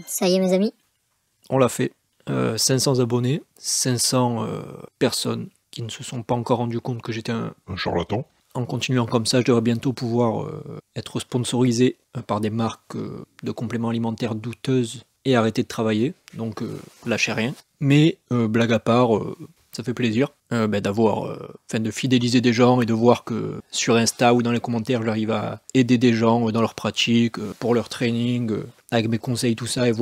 Ça y est mes amis, On l'a fait. 500 abonnés, 500 personnes qui ne se sont pas encore rendu compte que j'étais un charlatan. En continuant comme ça, je devrais bientôt pouvoir être sponsorisé par des marques de compléments alimentaires douteuses et arrêter de travailler, donc lâchez rien. Mais blague à part, ça fait plaisir de fidéliser des gens et de voir que sur Insta ou dans les commentaires, j'arrive à aider des gens dans leur pratique, pour leur training, avec mes conseils, tout ça, et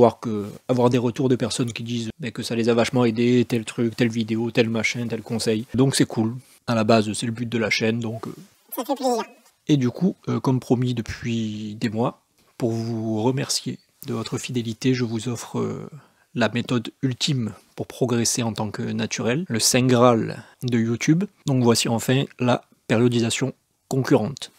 avoir des retours de personnes qui disent que ça les a vachement aidés, tel truc, telle vidéo, tel machin, tel conseil. Donc c'est cool. À la base, c'est le but de la chaîne, donc ça fait plaisir. Et du coup, comme promis depuis des mois, pour vous remercier de votre fidélité, je vous offre la méthode ultime pour progresser en tant que naturel, le Saint Graal de YouTube. Donc voici enfin la périodisation concurrente.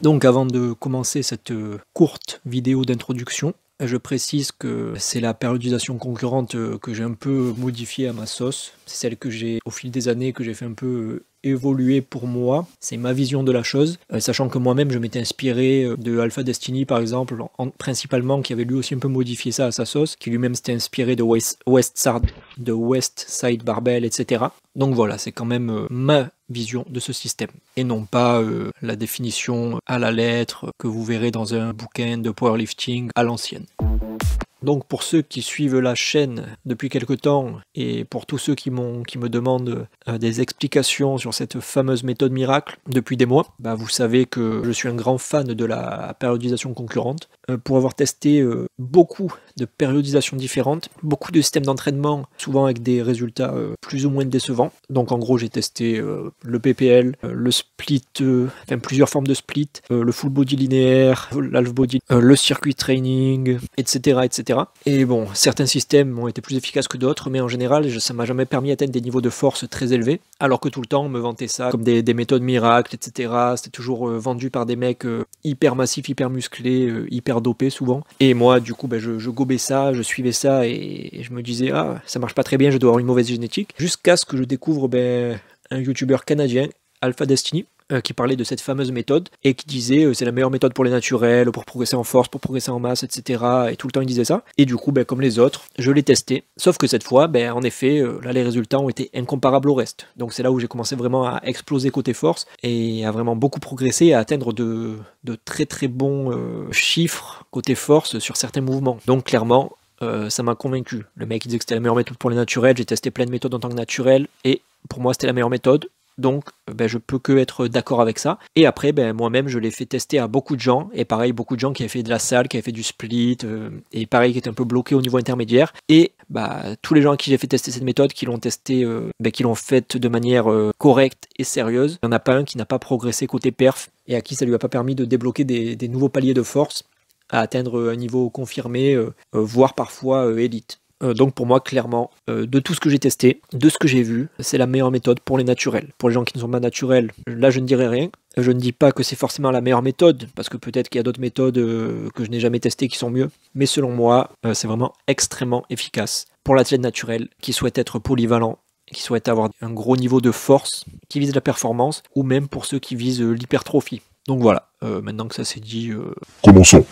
Donc avant de commencer cette courte vidéo d'introduction, je précise que c'est la périodisation concurrente que j'ai un peu modifiée à ma sauce. C'est celle que j'ai, au fil des années, que j'ai fait un peu évoluer pour moi. C'est ma vision de la chose, sachant que moi-même je m'étais inspiré de Alpha Destiny par exemple, principalement, qui avait lui aussi un peu modifié ça à sa sauce, qui lui-même s'était inspiré de West Side Barbell, etc. Donc voilà, c'est quand même ma vision de ce système, et non pas la définition à la lettre que vous verrez dans un bouquin de powerlifting à l'ancienne. Donc pour ceux qui suivent la chaîne depuis quelque temps, et pour tous ceux qui me demandent des explications sur cette fameuse méthode miracle depuis des mois, vous savez que je suis un grand fan de la périodisation concurrente, pour avoir testé beaucoup de périodisations différentes, beaucoup de systèmes d'entraînement, souvent avec des résultats plus ou moins décevants. Donc en gros j'ai testé le PPL, le split, plusieurs formes de split, le full body linéaire, l'half body, le circuit training, etc., etc. Et bon, certains systèmes ont été plus efficaces que d'autres, mais en général ça m'a jamais permis d'atteindre des niveaux de force très élevés, alors que tout le temps on me vantait ça comme des méthodes miracles, etc. C'était toujours vendu par des mecs hyper massifs, hyper musclés, hyper dopés souvent. Et moi du coup je gobais ça, je suivais ça, et je me disais ça marche pas très bien, je dois avoir une mauvaise génétique, jusqu'à ce que je découvre un youtubeur canadien, Alpha Destiny, qui parlait de cette fameuse méthode et qui disait c'est la meilleure méthode pour les naturels, pour progresser en force, pour progresser en masse, etc. Et tout le temps il disait ça. Et du coup, comme les autres, je l'ai testé. Sauf que cette fois, en effet, là les résultats ont été incomparables au reste. Donc c'est là où j'ai commencé vraiment à exploser côté force et à vraiment beaucoup progresser et à atteindre de très très bons chiffres côté force sur certains mouvements. Donc clairement, ça m'a convaincu. Le mec il disait que c'était la meilleure méthode pour les naturels. J'ai testé plein de méthodes en tant que naturel et pour moi c'était la meilleure méthode. Donc je peux que être d'accord avec ça. Et après moi-même je l'ai fait tester à beaucoup de gens, et pareil beaucoup de gens qui avaient fait de la salle, qui avaient fait du split, et pareil qui étaient un peu bloqués au niveau intermédiaire. Et tous les gens à qui j'ai fait tester cette méthode, qui l'ont testé, qui l'ont faite de manière correcte et sérieuse, il n'y en a pas un qui n'a pas progressé côté perf, et à qui ça lui a pas permis de débloquer des nouveaux paliers de force, à atteindre un niveau confirmé, voire parfois élite. Donc pour moi, clairement, de tout ce que j'ai testé, de ce que j'ai vu, c'est la meilleure méthode pour les naturels. Pour les gens qui ne sont pas naturels, là je ne dirai rien. Je ne dis pas que c'est forcément la meilleure méthode, parce que peut-être qu'il y a d'autres méthodes que je n'ai jamais testées qui sont mieux. Mais selon moi, c'est vraiment extrêmement efficace pour l'athlète naturel qui souhaite être polyvalent, qui souhaite avoir un gros niveau de force, qui vise la performance, ou même pour ceux qui visent l'hypertrophie. Donc voilà, maintenant que ça c'est dit... Commençons.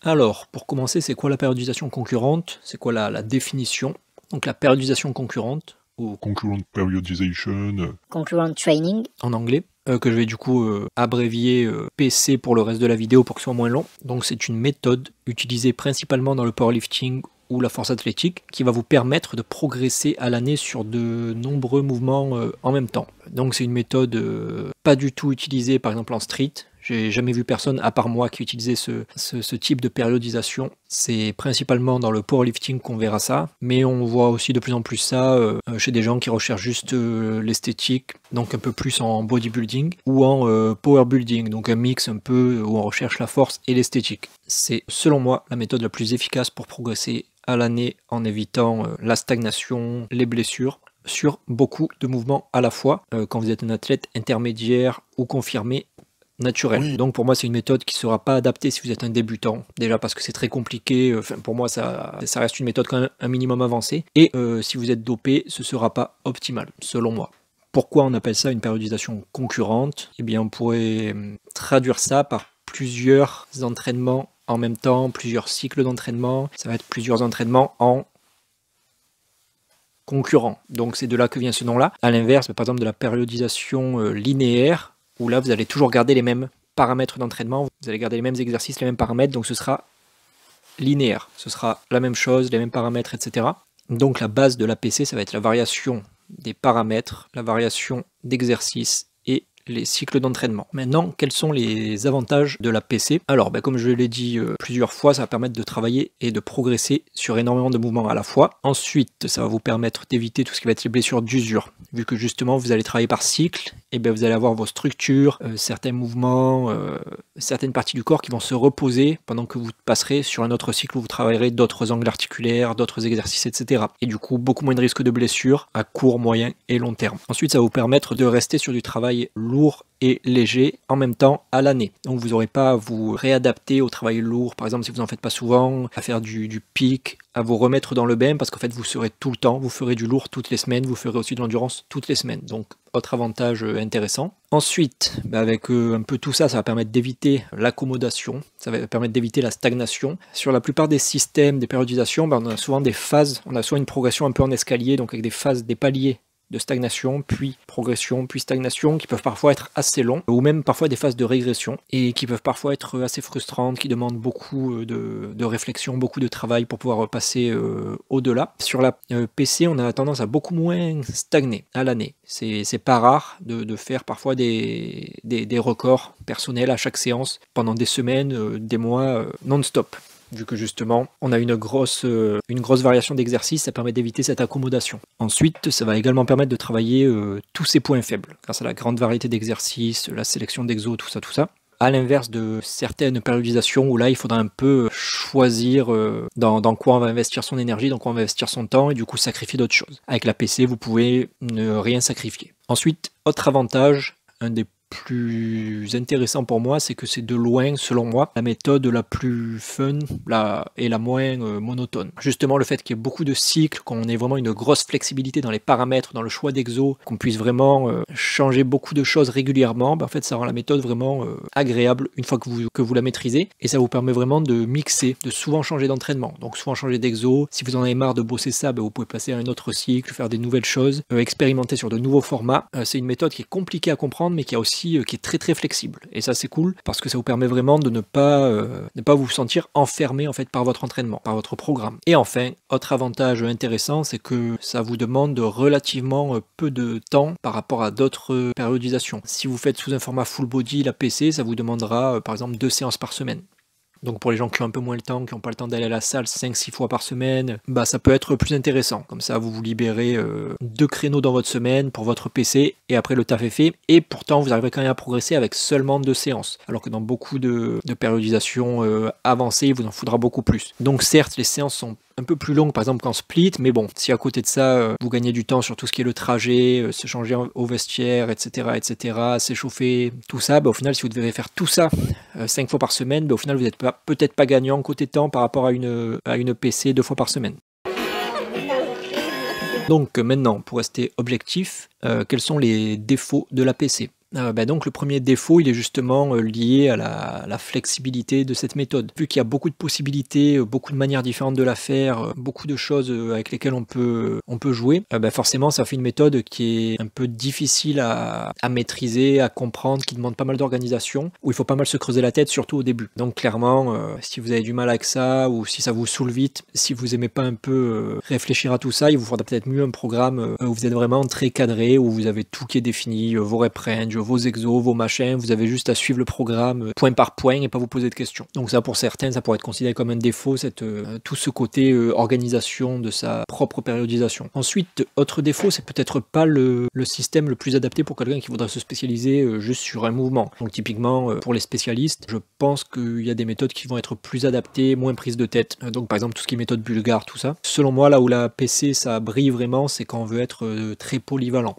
Alors, pour commencer, c'est quoi la périodisation concurrente? C'est quoi la définition? Donc la périodisation concurrente, ou Concurrent periodization. Concurrent training. En anglais, que je vais du coup abrévier PC pour le reste de la vidéo pour que ce soit moins long. Donc c'est une méthode utilisée principalement dans le powerlifting ou la force athlétique, qui va vous permettre de progresser à l'année sur de nombreux mouvements en même temps. Donc c'est une méthode pas du tout utilisée par exemple en street. J'ai jamais vu personne à part moi qui utilisait ce type de périodisation. C'est principalement dans le powerlifting qu'on verra ça, mais on voit aussi de plus en plus ça chez des gens qui recherchent juste l'esthétique, donc un peu plus en bodybuilding ou en powerbuilding, donc un mix un peu où on recherche la force et l'esthétique. C'est selon moi la méthode la plus efficace pour progresser à l'année en évitant la stagnation, les blessures, sur beaucoup de mouvements à la fois, quand vous êtes un athlète intermédiaire ou confirmé, naturel. Donc pour moi, c'est une méthode qui ne sera pas adaptée si vous êtes un débutant. Déjà parce que c'est très compliqué. Enfin, pour moi, ça reste une méthode quand même un minimum avancée. Et si vous êtes dopé, ce ne sera pas optimal, selon moi. Pourquoi on appelle ça une périodisation concurrente? Eh bien, on pourrait traduire ça par plusieurs entraînements en même temps, plusieurs cycles d'entraînement. Ça va être plusieurs entraînements en concurrent. Donc c'est de là que vient ce nom-là. À l'inverse, par exemple, de la périodisation linéaire, où là, vous allez toujours garder les mêmes paramètres d'entraînement, vous allez garder les mêmes exercices, les mêmes paramètres, donc ce sera linéaire. Ce sera la même chose, les mêmes paramètres, etc. Donc la base de l'APC, ça va être la variation des paramètres, la variation d'exercices et les cycles d'entraînement. Maintenant, quels sont les avantages de l'APC? Alors, comme je l'ai dit plusieurs fois, ça va permettre de travailler et de progresser sur énormément de mouvements à la fois. Ensuite, ça va vous permettre d'éviter tout ce qui va être les blessures d'usure. Vu que justement, vous allez travailler par cycle, et bien vous allez avoir vos structures, certains mouvements, certaines parties du corps qui vont se reposer pendant que vous passerez sur un autre cycle où vous travaillerez d'autres angles articulaires, d'autres exercices, etc. Et du coup, beaucoup moins de risques de blessures à court, moyen et long terme. Ensuite, ça va vous permettre de rester sur du travail lourd et léger en même temps à l'année. Donc vous n'aurez pas à vous réadapter au travail lourd, par exemple si vous n'en faites pas souvent, à faire du pic, à vous remettre dans le bain parce qu'en fait vous serez tout le temps, vous ferez du lourd toutes les semaines, vous ferez aussi de l'endurance toutes les semaines. Donc autre avantage intéressant. Ensuite, avec un peu tout ça, ça va permettre d'éviter l'accommodation, ça va permettre d'éviter la stagnation. Sur la plupart des systèmes, des périodisations, on a souvent des phases, on a soit une progression un peu en escalier, donc avec des phases, des paliers de stagnation, puis progression, puis stagnation, qui peuvent parfois être assez longs, ou même parfois des phases de régression, et qui peuvent parfois être assez frustrantes, qui demandent beaucoup de réflexion, beaucoup de travail pour pouvoir passer au-delà. Sur la PC, on a tendance à beaucoup moins stagner à l'année. C'est pas rare de faire parfois des records personnels à chaque séance, pendant des semaines, des mois non-stop. Vu que justement, on a une grosse variation d'exercices, ça permet d'éviter cette accommodation. Ensuite, ça va également permettre de travailler tous ces points faibles, grâce à la grande variété d'exercices, la sélection d'exos, tout ça. À l'inverse de certaines périodisations où là, il faudra un peu choisir dans quoi on va investir son énergie, dans quoi on va investir son temps, et du coup sacrifier d'autres choses. Avec la PC, vous pouvez ne rien sacrifier. Ensuite, autre avantage, un des plus intéressant pour moi, c'est que c'est de loin, selon moi, la méthode la plus fun et la moins monotone. Justement, le fait qu'il y ait beaucoup de cycles, qu'on ait vraiment une grosse flexibilité dans les paramètres, dans le choix d'exos, qu'on puisse vraiment changer beaucoup de choses régulièrement, en fait, ça rend la méthode vraiment agréable une fois que vous la maîtrisez, et ça vous permet vraiment de mixer, de souvent changer d'entraînement, donc souvent changer d'exos. Si vous en avez marre de bosser ça, vous pouvez passer à un autre cycle, faire des nouvelles choses, expérimenter sur de nouveaux formats. C'est une méthode qui est compliquée à comprendre, mais qui est très très flexible, et ça c'est cool parce que ça vous permet vraiment de ne pas vous sentir enfermé en fait par votre entraînement, par votre programme. Et enfin, autre avantage intéressant, c'est que ça vous demande relativement peu de temps par rapport à d'autres périodisations. Si vous faites sous un format full body, la PC, ça vous demandera par exemple 2 séances par semaine. Donc pour les gens qui ont un peu moins le temps, qui n'ont pas le temps d'aller à la salle 5-6 fois par semaine, ça peut être plus intéressant. Comme ça, vous vous libérez 2 créneaux dans votre semaine pour votre PC, et après le taf est fait. Et pourtant, vous arriverez quand même à progresser avec seulement 2 séances. Alors que dans beaucoup de périodisations avancées, il vous en faudra beaucoup plus. Donc certes, les séances sont un peu plus longue par exemple qu'en split, mais bon, si à côté de ça vous gagnez du temps sur tout ce qui est le trajet, se changer au vestiaire, etc., s'échauffer, tout ça, au final si vous devez faire tout ça 5 fois par semaine, au final vous n'êtes peut-être pas gagnant côté temps par rapport à une PC 2 fois par semaine. Donc maintenant, pour rester objectif, quels sont les défauts de la PC? Donc le premier défaut, il est justement lié à la flexibilité de cette méthode. Vu qu'il y a beaucoup de possibilités, beaucoup de manières différentes de la faire, beaucoup de choses avec lesquelles on peut jouer, forcément ça fait une méthode qui est un peu difficile à maîtriser, à comprendre, qui demande pas mal d'organisation, où il faut pas mal se creuser la tête, surtout au début. Donc clairement, si vous avez du mal avec ça, ou si ça vous saoule vite, si vous aimez pas un peu réfléchir à tout ça, il vous faudra peut-être mieux un programme où vous êtes vraiment très cadré, où vous avez tout qui est défini, vos rep range, vos exos, vos machins, vous avez juste à suivre le programme point par point et pas vous poser de questions. Donc ça, pour certains, ça pourrait être considéré comme un défaut, tout ce côté organisation de sa propre périodisation. Ensuite, autre défaut, c'est peut-être pas le système le plus adapté pour quelqu'un qui voudrait se spécialiser juste sur un mouvement. Donc typiquement, pour les spécialistes, je pense qu'il y a des méthodes qui vont être plus adaptées, moins prises de tête. Donc par exemple, tout ce qui est méthode bulgare, tout ça. Selon moi, là où la PC, ça brille vraiment, c'est quand on veut être très polyvalent.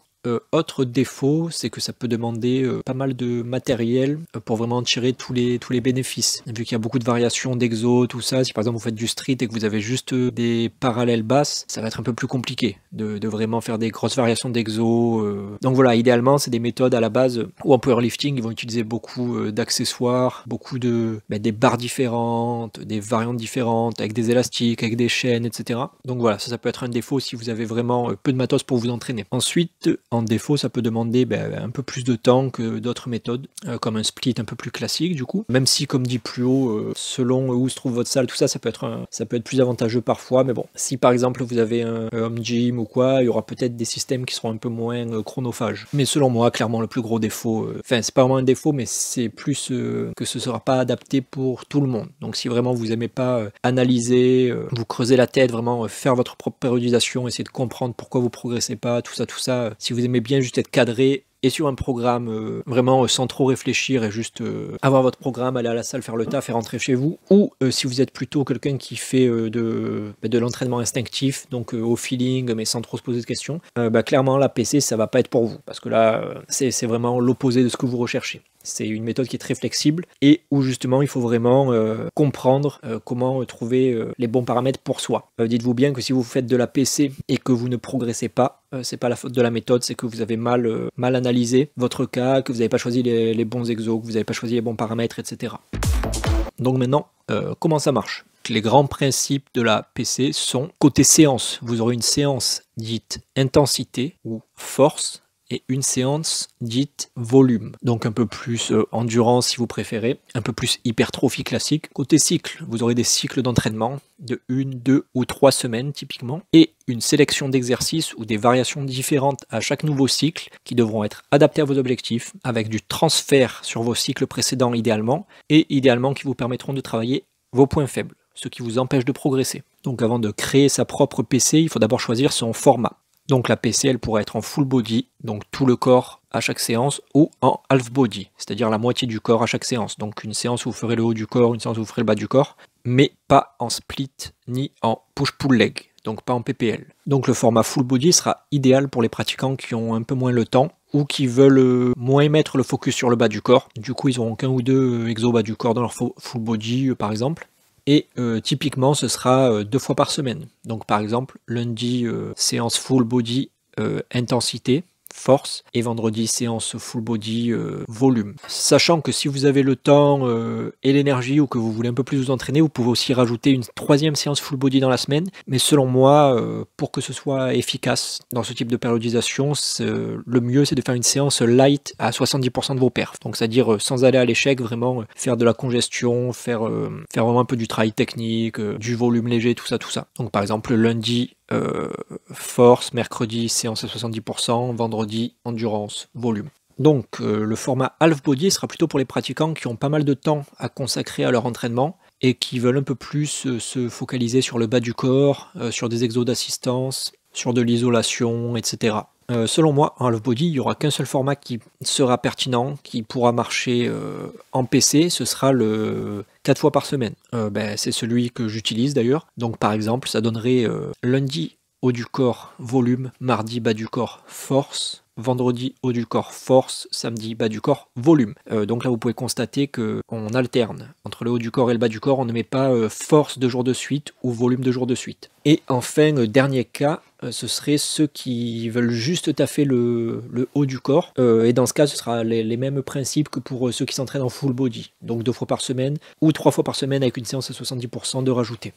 Autre défaut, c'est que ça peut demander pas mal de matériel pour vraiment tirer tous les bénéfices. Vu qu'il y a beaucoup de variations d'exo, tout ça, si par exemple vous faites du street et que vous avez juste des parallèles basses, ça va être un peu plus compliqué de vraiment faire des grosses variations d'exo. Donc voilà, idéalement, c'est des méthodes à la base où en powerlifting, ils vont utiliser beaucoup d'accessoires, beaucoup des barres différentes, des variantes différentes, avec des élastiques, avec des chaînes, etc. Donc voilà, ça peut être un défaut si vous avez vraiment peu de matos pour vous entraîner. Ensuite, en défaut, ça peut demander un peu plus de temps que d'autres méthodes, comme un split un peu plus classique du coup. Même si, comme dit plus haut, selon où se trouve votre salle, tout ça, ça peut être plus avantageux parfois. Mais bon, si par exemple vous avez un home gym ou quoi, il y aura peut-être des systèmes qui seront un peu moins chronophages. Mais selon moi, clairement, le plus gros défaut, c'est pas vraiment un défaut, mais c'est plus que ce sera pas adapté pour tout le monde. Donc si vraiment vous aimez pas analyser, vous creusez la tête, vraiment faire votre propre périodisation, essayer de comprendre pourquoi vous progressez pas, tout ça, si vous aimez bien juste être cadré et sur un programme vraiment sans trop réfléchir et juste avoir votre programme, aller à la salle, faire le taf et rentrer chez vous, ou si vous êtes plutôt quelqu'un qui fait de l'entraînement instinctif, donc au feeling mais sans trop se poser de questions, clairement la PC ça va pas être pour vous, parce que là c'est vraiment l'opposé de ce que vous recherchez. C'est une méthode qui est très flexible et où justement il faut vraiment comprendre comment trouver les bons paramètres pour soi. Dites-vous bien que si vous faites de la PC et que vous ne progressez pas, c'est pas la faute de la méthode, c'est que vous avez mal analysé votre cas, que vous n'avez pas choisi les bons exos, que vous n'avez pas choisi les bons paramètres, etc. Donc maintenant, comment ça marche ? Les grands principes de la PC sont côté séance. Vous aurez une séance dite intensité ou force, et une séance dite volume, donc un peu plus endurance si vous préférez, un peu plus hypertrophie classique. Côté cycle, vous aurez des cycles d'entraînement de 1, 2 ou 3 semaines typiquement, et une sélection d'exercices ou des variations différentes à chaque nouveau cycle qui devront être adaptés à vos objectifs, avec du transfert sur vos cycles précédents idéalement, et idéalement qui vous permettront de travailler vos points faibles, ce qui vous empêche de progresser. Donc avant de créer sa propre PC, il faut d'abord choisir son format. Donc la PC, elle pourrait être en full body, donc tout le corps à chaque séance, ou en half body, c'est-à-dire la moitié du corps à chaque séance. Donc une séance où vous ferez le haut du corps, une séance où vous ferez le bas du corps, mais pas en split ni en push-pull leg, donc pas en PPL. Donc le format full body sera idéal pour les pratiquants qui ont un peu moins le temps ou qui veulent moins mettre le focus sur le bas du corps. Du coup, ils auront qu'un ou deux exos bas du corps dans leur full body, par exemple. Et typiquement, ce sera 2 fois par semaine. Donc par exemple, lundi, séance full body intensité, force, et vendredi, séance full body volume. Sachant que si vous avez le temps et l'énergie, ou que vous voulez un peu plus vous entraîner, vous pouvez aussi rajouter une 3e séance full body dans la semaine. Mais selon moi, pour que ce soit efficace dans ce type de périodisation, le mieux c'est de faire une séance light à 70% de vos perfs. Donc c'est-à-dire sans aller à l'échec, vraiment faire de la congestion, faire vraiment un peu du travail technique, du volume léger, tout ça. Donc par exemple lundi, force, mercredi séance à 70%, vendredi endurance, volume. Donc le format half body sera plutôt pour les pratiquants qui ont pas mal de temps à consacrer à leur entraînement et qui veulent un peu plus se focaliser sur le bas du corps, sur des exos d'assistance, sur de l'isolation, etc. Selon moi, en half body, il n'y aura qu'un seul format qui sera pertinent, qui pourra marcher en PC, ce sera le 4 fois par semaine. C'est celui que j'utilise d'ailleurs. Donc par exemple, ça donnerait lundi haut du corps volume, mardi bas du corps force, vendredi haut du corps force, samedi bas du corps volume. Donc là vous pouvez constater qu'on alterne entre le haut du corps et le bas du corps, on ne met pas force 2 jours de suite ou volume 2 jours de suite. Et enfin, dernier cas, ce serait ceux qui veulent juste taffer le haut du corps, et dans ce cas ce sera les mêmes principes que pour ceux qui s'entraînent en full body, donc 2 fois par semaine ou 3 fois par semaine avec une séance à 70% de rajouter.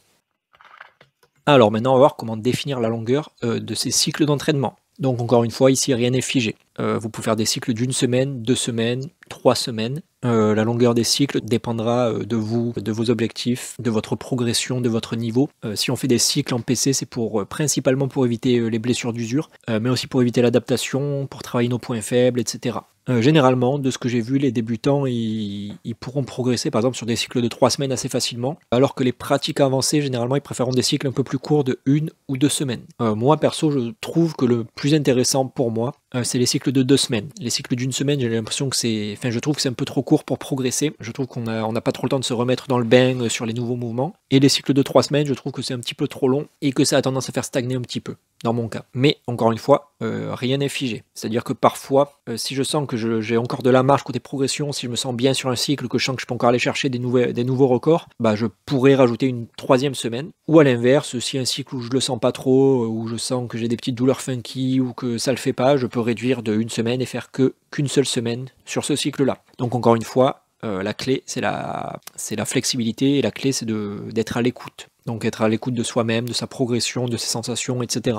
Alors maintenant on va voir comment définir la longueur de ces cycles d'entraînement. Donc encore une fois, ici rien n'est figé. Vous pouvez faire des cycles d'1 semaine, 2 semaines, 3 semaines. La longueur des cycles dépendra de vous, de vos objectifs, de votre progression, de votre niveau. Si on fait des cycles en PC, c'est principalement pour éviter les blessures d'usure, mais aussi pour éviter l'adaptation, pour travailler nos points faibles, etc. Généralement, de ce que j'ai vu, les débutants, ils pourront progresser par exemple sur des cycles de 3 semaines assez facilement, alors que les pratiques avancées, généralement, ils préfèrent des cycles un peu plus courts de 1 ou 2 semaines. Moi, perso, je trouve que le plus intéressant pour moi, c'est les cycles de 2 semaines. Les cycles d'une semaine, j'ai l'impression que je trouve que c'est un peu trop court pour progresser. Je trouve qu'on n'a pas trop le temps de se remettre dans le bain sur les nouveaux mouvements. Et les cycles de 3 semaines, je trouve que c'est un petit peu trop long et que ça a tendance à faire stagner un petit peu, dans mon cas. Mais, encore une fois, rien n'est figé. C'est-à-dire que parfois, si je sens que j'ai encore de la marge côté progression, si je me sens bien sur un cycle, que je sens que je peux encore aller chercher des nouveaux records, je pourrais rajouter une 3e semaine. Ou à l'inverse, si un cycle où je le sens pas trop, où je sens que j'ai des petites douleurs funky ou que ça le fait pas, je peux réduire de 1 semaine et faire qu'une seule semaine sur ce cycle-là. Donc encore une fois, la clé, c'est la flexibilité et la clé, c'est d'être à l'écoute. Donc être à l'écoute de soi-même, de sa progression, de ses sensations, etc.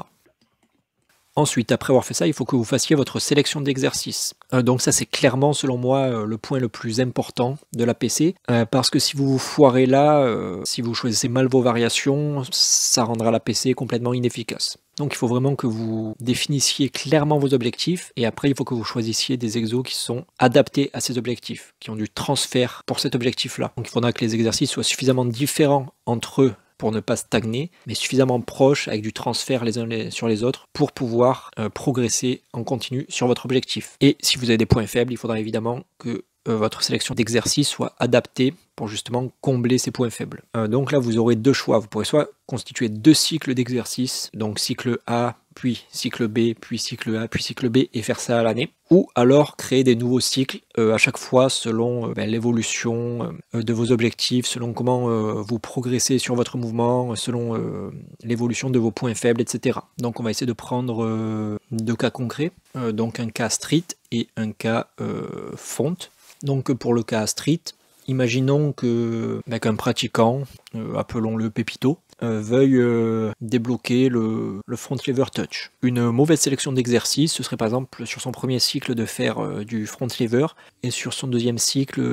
Ensuite, après avoir fait ça, il faut que vous fassiez votre sélection d'exercices. Donc ça, c'est clairement, selon moi, le point le plus important de la PC, parce que si vous vous foirez là, si vous choisissez mal vos variations, ça rendra la PC complètement inefficace. Donc il faut vraiment que vous définissiez clairement vos objectifs, et après il faut que vous choisissiez des exos qui sont adaptés à ces objectifs, qui ont du transfert pour cet objectif-là. Donc il faudra que les exercices soient suffisamment différents entre eux pour ne pas stagner, mais suffisamment proches avec du transfert les uns sur les autres pour pouvoir progresser en continu sur votre objectif. Et si vous avez des points faibles, il faudra évidemment que votre sélection d'exercices soit adaptée pour justement combler ces points faibles. Donc là, vous aurez 2 choix. Vous pourrez soit constituer 2 cycles d'exercices, donc cycle A, puis cycle B, puis cycle A, puis cycle B, et faire ça à l'année. Ou alors créer des nouveaux cycles à chaque fois selon l'évolution de vos objectifs, selon comment vous progressez sur votre mouvement, selon l'évolution de vos points faibles, etc. Donc on va essayer de prendre 2 cas concrets, donc un cas street et un cas fonte. Donc pour le cas street, imaginons qu'un pratiquant, appelons-le Pépito, veuille débloquer le front lever touch. Une mauvaise sélection d'exercices, ce serait par exemple sur son premier cycle de faire du front lever et sur son deuxième cycle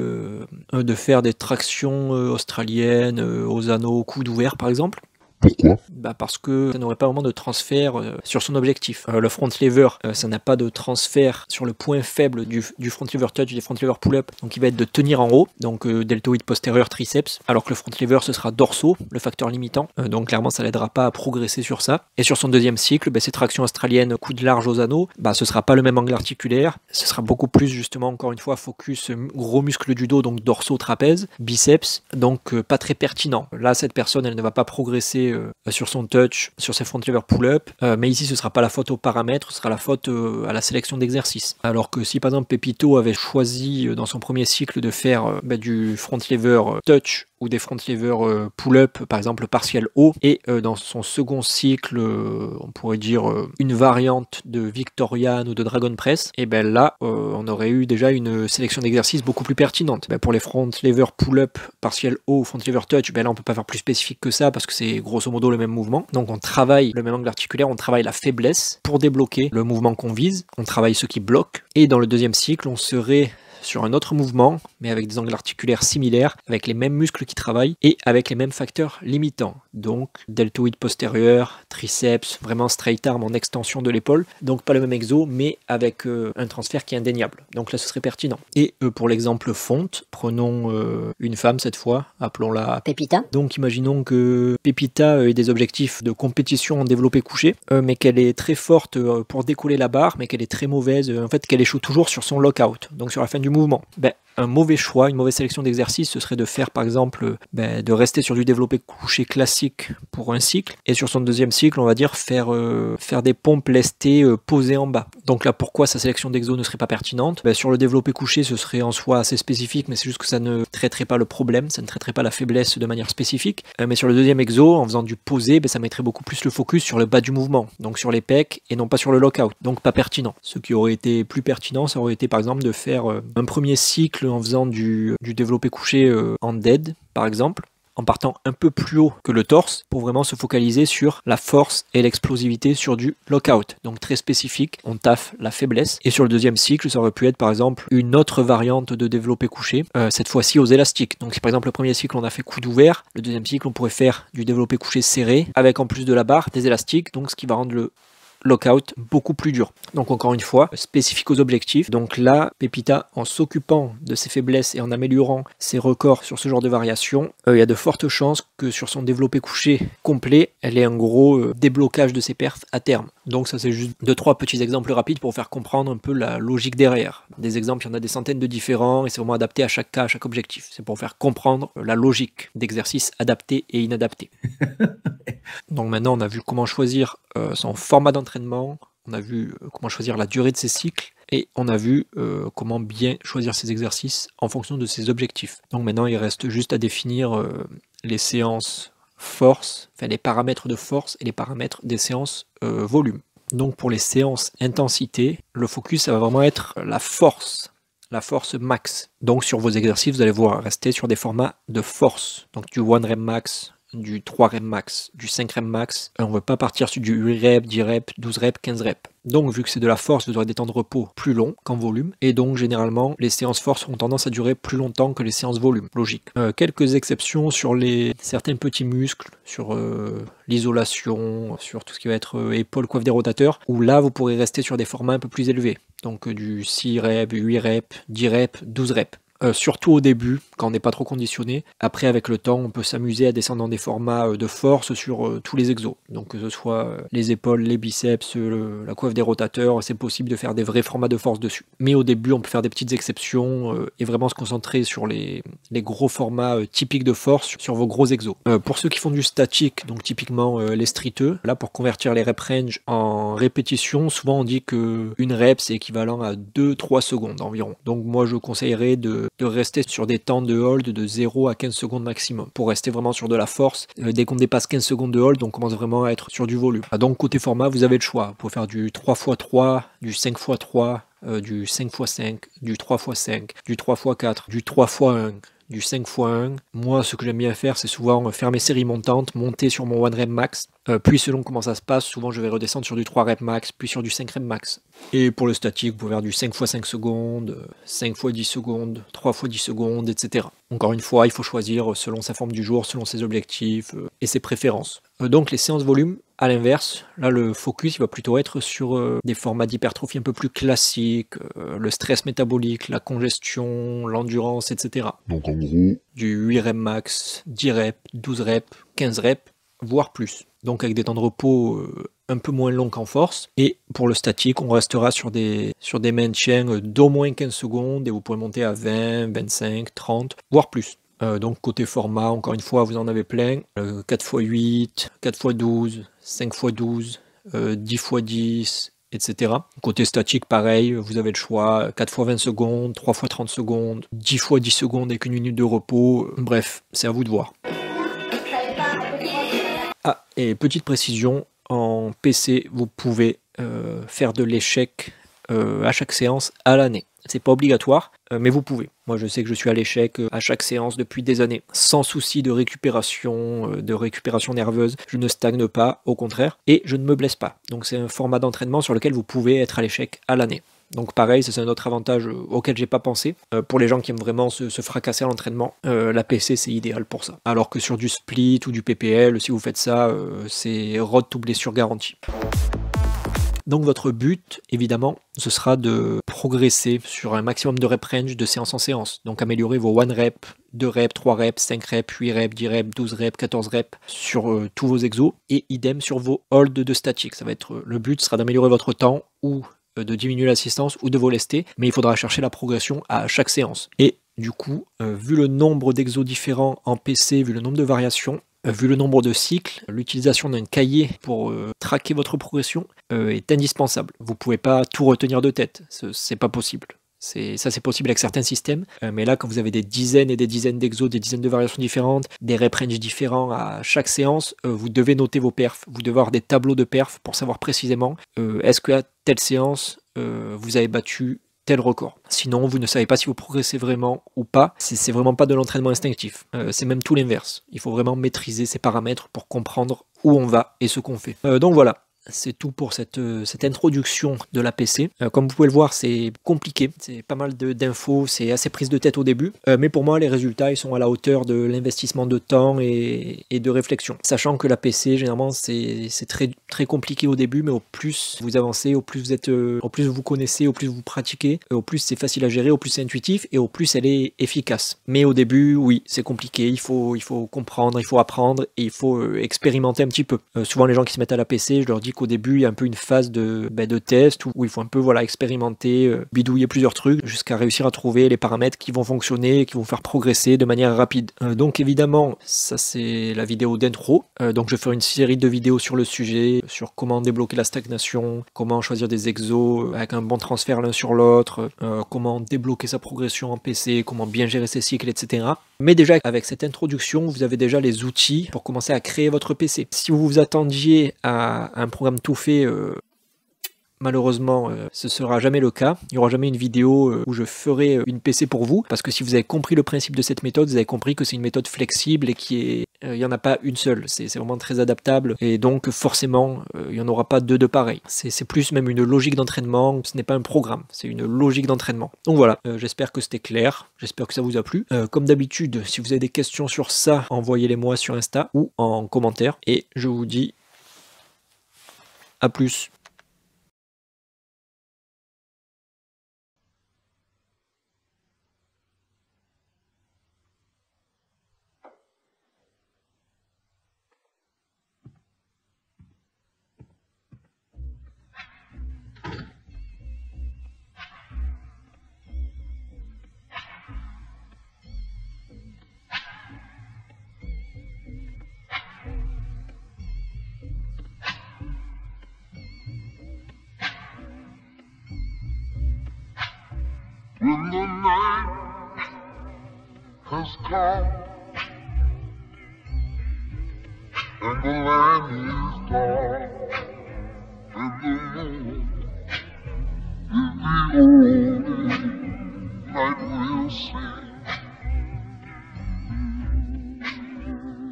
de faire des tractions australiennes aux anneaux coudes ouverts par exemple. Pourquoi ? Parce que ça n'aurait pas vraiment de transfert sur son objectif. Le front lever, ça n'a pas de transfert sur le point faible du front lever touch, des front lever pull-up, donc il va être de tenir en haut, donc deltoïde postérieur triceps, alors que le front lever ce sera dorsaux, le facteur limitant, donc clairement ça l'aidera pas à progresser sur ça. Et sur son deuxième cycle, ces tractions australiennes coudes larges aux anneaux, ce sera pas le même angle articulaire, ce sera beaucoup plus justement encore une fois focus gros muscles du dos, donc dorsaux trapèze, biceps, donc pas très pertinent. Là cette personne elle ne va pas progresser sur son touch, sur ses front lever pull-up, mais ici ce sera pas la faute aux paramètres, ce sera la faute à la sélection d'exercices. Alors que si par exemple Pépito avait choisi dans son premier cycle de faire du front lever touch ou des front lever pull-up par exemple partiel haut, et dans son second cycle on pourrait dire une variante de Victorian ou de Dragon Press, et là on aurait eu déjà une sélection d'exercices beaucoup plus pertinente. Pour les front lever pull-up partiel haut ou front lever touch, là on peut pas faire plus spécifique que ça parce que c'est grosso modo le même mouvement, donc on travaille le même angle articulaire, on travaille la faiblesse pour débloquer le mouvement qu'on vise, on travaille ce qui bloque, et dans le deuxième cycle on serait sur un autre mouvement, mais avec des angles articulaires similaires, avec les mêmes muscles qui travaillent et avec les mêmes facteurs limitants. Donc deltoïde postérieur, triceps, vraiment straight arm en extension de l'épaule. Donc pas le même exo, mais avec un transfert qui est indéniable. Donc là ce serait pertinent. Et pour l'exemple fonte, prenons une femme cette fois, appelons-la Pépita. Donc imaginons que Pépita ait des objectifs de compétition en développé couché, mais qu'elle est très forte pour décoller la barre, mais qu'elle est très mauvaise, en fait qu'elle échoue toujours sur son lockout, donc sur la fin du mouvement. Un mauvais choix, une mauvaise sélection d'exercices, ce serait de faire par exemple, de rester sur du développé couché classique pour un cycle, et sur son deuxième cycle, on va dire faire des pompes lestées posées en bas. Donc là, pourquoi sa sélection d'exo ne serait pas pertinente ? Sur le développé couché, ce serait en soi assez spécifique, mais c'est juste que ça ne traiterait pas le problème, ça ne traiterait pas la faiblesse de manière spécifique. Mais sur le deuxième exo, en faisant du posé, ça mettrait beaucoup plus le focus sur le bas du mouvement, donc sur les pecs, et non pas sur le lockout, donc pas pertinent. Ce qui aurait été plus pertinent, ça aurait été par exemple de faire un premier cycle en faisant du développé couché en dead, par exemple, en partant un peu plus haut que le torse pour vraiment se focaliser sur la force et l'explosivité sur du lockout. Donc très spécifique, on taffe la faiblesse. Et sur le deuxième cycle, ça aurait pu être par exemple une autre variante de développé couché, cette fois-ci aux élastiques. Donc si par exemple le premier cycle on a fait coude ouvert, le deuxième cycle on pourrait faire du développé couché serré, avec en plus de la barre des élastiques, donc ce qui va rendre lockout beaucoup plus dur. Donc encore une fois, spécifique aux objectifs. Donc là, Pepita, en s'occupant de ses faiblesses et en améliorant ses records sur ce genre de variation, il y a de fortes chances que sur son développé couché complet, elle ait un gros déblocage de ses perfs à terme. Donc ça c'est juste 2-3 petits exemples rapides pour faire comprendre un peu la logique derrière. Des exemples, il y en a des centaines de différents et c'est vraiment adapté à chaque cas, à chaque objectif. C'est pour faire comprendre la logique d'exercices adaptés et inadaptés. Donc maintenant on a vu comment choisir son format d'entraînement, on a vu comment choisir la durée de ses cycles et on a vu comment bien choisir ses exercices en fonction de ses objectifs. Donc maintenant il reste juste à définir les séances force, enfin les paramètres de force et les paramètres des séances volume. Donc pour les séances intensité, le focus ça va vraiment être la force max. Donc sur vos exercices, vous allez voir rester sur des formats de force, donc du 1 rep max, du 3 rep max, du 5 rep max. On ne veut pas partir sur du 8 reps, 10 reps, 12 reps, 15 reps. Donc vu que c'est de la force, vous aurez des temps de repos plus longs qu'en volume. Et donc généralement, les séances force ont tendance à durer plus longtemps que les séances volume. Logique. Quelques exceptions sur certains petits muscles, sur l'isolation, sur tout ce qui va être épaules, coiffe des rotateurs, où là vous pourrez rester sur des formats un peu plus élevés. Donc du 6 reps, 8 reps, 10 reps, 12 reps. Surtout au début, quand on n'est pas trop conditionné. Après, avec le temps, on peut s'amuser à descendre dans des formats de force sur tous les exos. Donc que ce soit les épaules, les biceps, la coiffe des rotateurs, c'est possible de faire des vrais formats de force dessus. Mais au début, on peut faire des petites exceptions et vraiment se concentrer sur les gros formats typiques de force sur vos gros exos. Pour ceux qui font du statique, donc typiquement les streeteux, là pour convertir les rep range en répétition, souvent on dit que une rep c'est équivalent à 2-3 secondes environ. Donc moi je conseillerais de rester sur des temps de hold de 0 à 15 secondes maximum pour rester vraiment sur de la force. Dès qu'on dépasse 15 secondes de hold, on commence vraiment à être sur du volume. Donc côté format, vous avez le choix. Vous pouvez faire du 3x3, du 5x3, du 5x5, du 3x5, du 3x4, du 3x1, du 5x1. Moi, ce que j'aime bien faire, c'est souvent faire mes séries montantes, monter sur mon 1 rep max. Puis selon comment ça se passe, souvent je vais redescendre sur du 3 rep max, puis sur du 5 rep max. Et pour le statique, vous pouvez faire du 5x5 secondes, 5x10 secondes, 3x10 secondes, etc. Encore une fois, il faut choisir selon sa forme du jour, selon ses objectifs et ses préférences. Donc les séances volume, à l'inverse, là le focus il va plutôt être sur des formats d'hypertrophie un peu plus classiques, le stress métabolique, la congestion, l'endurance, etc. Donc en gros, Du 8 reps max, 10 reps, 12 reps, 15 reps, voire plus. Donc avec des temps de repos un peu moins longs qu'en force. Et pour le statique, on restera sur des maintiens d'au moins 15 secondes et vous pourrez monter à 20, 25, 30, voire plus. Donc côté format, encore une fois, vous en avez plein. 4x8, 4x12, 5x12, 10x10, etc. Côté statique, pareil, vous avez le choix, 4x20 secondes, 3x30 secondes, 10x10 secondes avec 1 minute de repos. Bref, c'est à vous de voir. Ah, et petite précision, en PC, vous pouvez faire de l'échec à chaque séance à l'année. C'est pas obligatoire, mais vous pouvez. Moi, je sais que je suis à l'échec à chaque séance depuis des années, sans souci de récupération nerveuse. Je ne stagne pas, au contraire, et je ne me blesse pas. Donc c'est un format d'entraînement sur lequel vous pouvez être à l'échec à l'année. Donc pareil, c'est un autre avantage auquel j'ai pas pensé. Pour les gens qui aiment vraiment se fracasser à l'entraînement, la PC c'est idéal pour ça. Alors que sur du split ou du PPL, si vous faites ça, c'est road to blessure garantie. Donc votre but, évidemment, ce sera de progresser sur un maximum de rep range de séance en séance. Donc améliorer vos 1 rep, 2 reps, 3 reps, 5 reps, 8 reps, 10 reps, 12 reps, 14 reps sur tous vos exos. Et idem sur vos holds de statique. Ça va être, le but sera d'améliorer votre temps ou de diminuer l'assistance ou de vous lester. Mais il faudra chercher la progression à chaque séance. Et du coup, vu le nombre d'exos différents en PC, vu le nombre de variations, vu le nombre de cycles, l'utilisation d'un cahier pour traquer votre progression est indispensable. Vous ne pouvez pas tout retenir de tête, c'est pas possible. C'est possible avec certains systèmes, mais là quand vous avez des dizaines et des dizaines d'exos, des dizaines de variations différentes, des rep range différents à chaque séance, vous devez noter vos perfs, vous devez avoir des tableaux de perfs pour savoir précisément est-ce qu'à telle séance vous avez battu tel record. Sinon, vous ne savez pas si vous progressez vraiment ou pas. C'est vraiment pas de l'entraînement instinctif. C'est même tout l'inverse. Il faut vraiment maîtriser ces paramètres pour comprendre où on va et ce qu'on fait. Donc voilà. c'est tout pour cette introduction de la PC. Comme vous pouvez le voir, c'est compliqué, c'est pas mal d'infos, c'est assez prise de tête au début, mais pour moi les résultats ils sont à la hauteur de l'investissement de temps et de réflexion. Sachant que la PC généralement c'est très, très compliqué au début, mais au plus vous avancez, au plus vous connaissez, au plus vous pratiquez, au plus c'est facile à gérer, au plus c'est intuitif et au plus elle est efficace. Mais au début, oui, c'est compliqué, il faut comprendre, il faut apprendre et il faut expérimenter un petit peu. Souvent les gens qui se mettent à la PC, je leur dis qu'au début il y a un peu une phase de test où il faut un peu expérimenter, bidouiller plusieurs trucs jusqu'à réussir à trouver les paramètres qui vont fonctionner, qui vont faire progresser de manière rapide. Donc évidemment, ça c'est la vidéo d'intro. Donc je ferai une série de vidéos sur le sujet, sur comment débloquer la stagnation, comment choisir des exos avec un bon transfert l'un sur l'autre, comment débloquer sa progression en PC, comment bien gérer ses cycles, etc. Mais déjà avec cette introduction, vous avez déjà les outils pour commencer à créer votre PC. Si vous vous attendiez à un programme tout fait, malheureusement, ce sera jamais le cas. Il n'y aura jamais une vidéo où je ferai une PC pour vous, parce que si vous avez compris le principe de cette méthode, vous avez compris que c'est une méthode flexible et il n'y en a pas une seule. C'est vraiment très adaptable et donc forcément, il n'y en aura pas deux de pareil. C'est plus même une logique d'entraînement, ce n'est pas un programme, c'est une logique d'entraînement. Donc voilà, j'espère que c'était clair, j'espère que ça vous a plu. Comme d'habitude, si vous avez des questions sur ça, envoyez-les-moi sur Insta ou en commentaire et je vous dis à plus. When the night has come and the land is dark and the moon is the only light we'll see.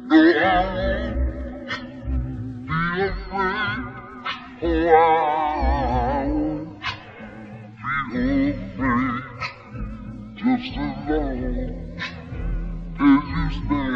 No, I won't be afraid. Oh, I won't be afraid. Just as long as you stay.